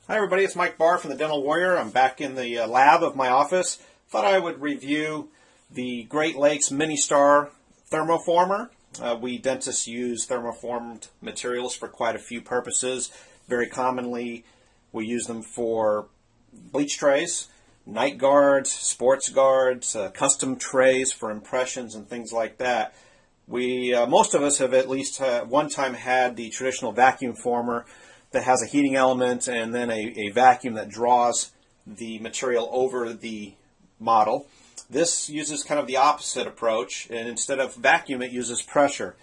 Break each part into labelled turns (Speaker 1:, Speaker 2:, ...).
Speaker 1: Hi everybody, it's Mike Barr from the Dental Warrior. I'm back in the lab of my office. Thought I would review the Great Lakes Mini-Star thermoformer. We dentists use thermoformed materials for quite a few purposes. Very commonly we use them for bleach trays, night guards, sports guards, custom trays for impressions and things like that. Most of us have at least one time had the traditional vacuum former that has a heating element and then a vacuum that draws the material over the model. This uses kind of the opposite approach, and instead of vacuum it uses pressure.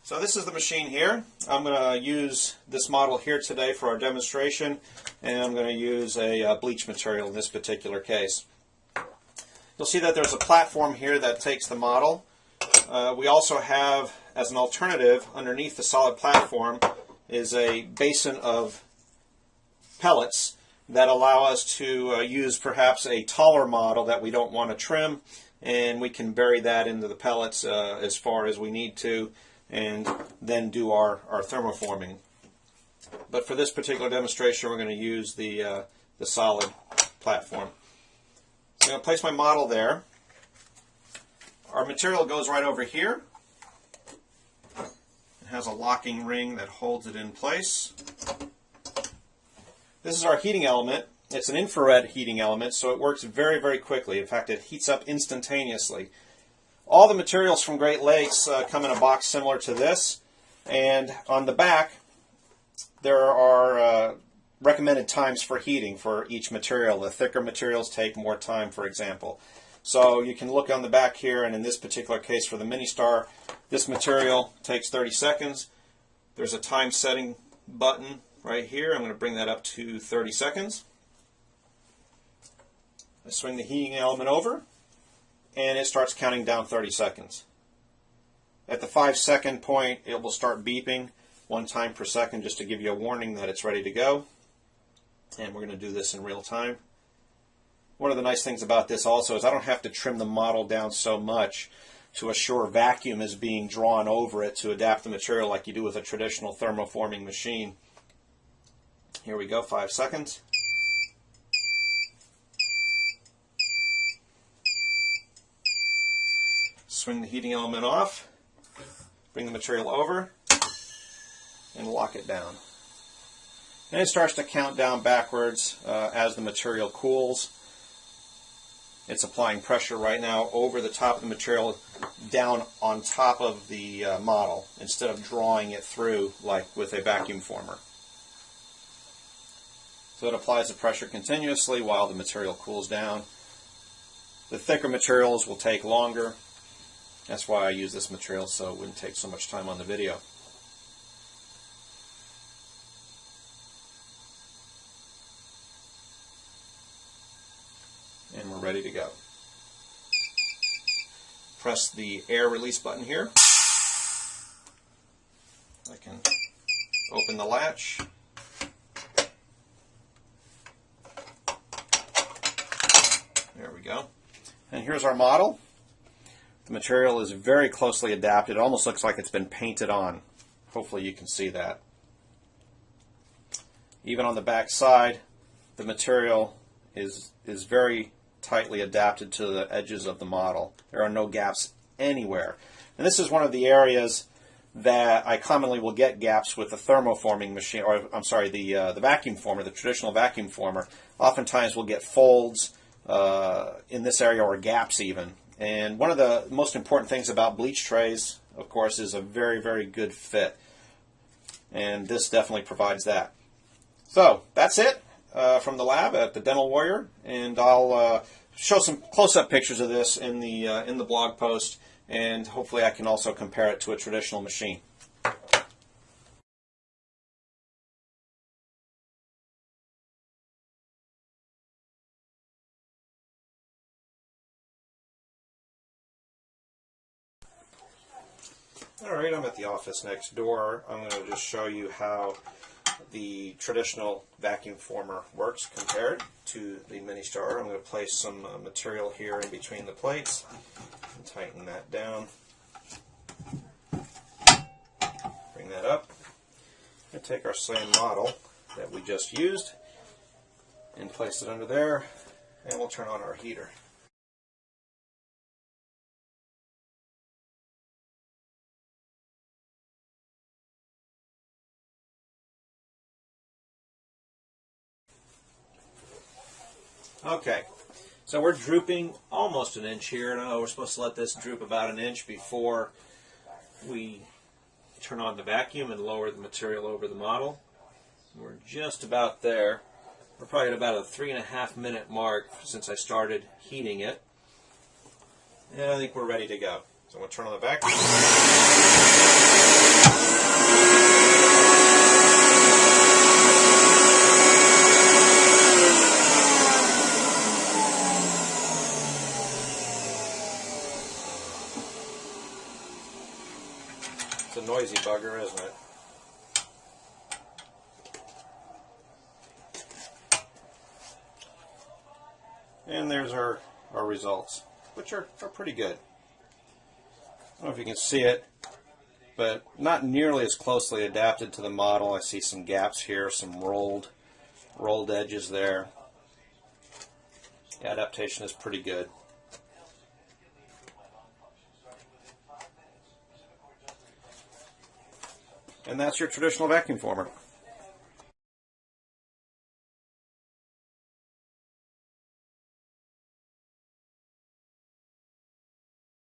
Speaker 1: So this is the machine here. I'm going to use this model here today for our demonstration, and I'm going to use a bleach material in this particular case. You'll see that there's a platform here that takes the model. We also have, as an alternative, underneath the solid platform is a basin of pellets that allow us to use perhaps a taller model that we don't want to trim, and we can bury that into the pellets as far as we need to, and then do our thermoforming. But for this particular demonstration we're going to use the solid platform. So I'm going to place my model there. Our material goes right over here. It has a locking ring that holds it in place. This is our heating element. It's an infrared heating element, so it works very, very quickly. In fact, it heats up instantaneously. All the materials from Great Lakes come in a box similar to this, and on the back there are recommended times for heating for each material. The thicker materials take more time, for example. So you can look on the back here, and in this particular case for the Mini-Star, this material takes 30 seconds. There's a time setting button right here. I'm going to bring that up to 30 seconds. I swing the heating element over, and it starts counting down 30 seconds. At the 5-second point, it will start beeping 1 time per second just to give you a warning that it's ready to go. And we're going to do this in real time. One of the nice things about this also is I don't have to trim the model down so much to assure vacuum is being drawn over it to adapt the material like you do with a traditional thermoforming machine. Here we go, 5 seconds. Swing the heating element off, bring the material over, and lock it down. And it starts to count down backwards as the material cools. It's applying pressure right now over the top of the material down on top of the model instead of drawing it through like with a vacuum former. So it applies the pressure continuously while the material cools down. The thicker materials will take longer. That's why I use this material, so it wouldn't take so much time on the video. And we're ready to go. Press the air release button here. I can open the latch. There we go. And here's our model. The material is very closely adapted. It almost looks like it's been painted on. Hopefully you can see that. Even on the back side, the material is very tightly adapted to the edges of the model. There are no gaps anywhere. And this is one of the areas that I commonly will get gaps with the thermoforming machine, or I'm sorry, the vacuum former, the traditional vacuum former. Oftentimes we'll get folds in this area, or gaps even. And one of the most important things about bleach trays, of course, is a very, very good fit. And this definitely provides that. So that's it from the lab at the Dental Warrior, and I'll show some close-up pictures of this in the blog post, and hopefully I can also compare it to a traditional machine. Alright, I'm at the office next door. I'm going to just show you how the traditional vacuum former works compared to the Mini-Star. I'm going to place some material here in between the plates and tighten that down. Bring that up. And take our same model that we just used and place it under there, and we'll turn on our heater. Okay, so we're drooping almost an inch here, and I know we're supposed to let this droop about an inch before we turn on the vacuum and lower the material over the model. We're just about there. We're probably at about a 3.5 minute mark since I started heating it. And I think we're ready to go. So I'm going to turn on the vacuum. It's a noisy bugger, isn't it? And there's our results, which are pretty good. I don't know if you can see it, but not nearly as closely adapted to the model. I see some gaps here, some rolled edges there. The adaptation is pretty good. And that's your traditional vacuum former.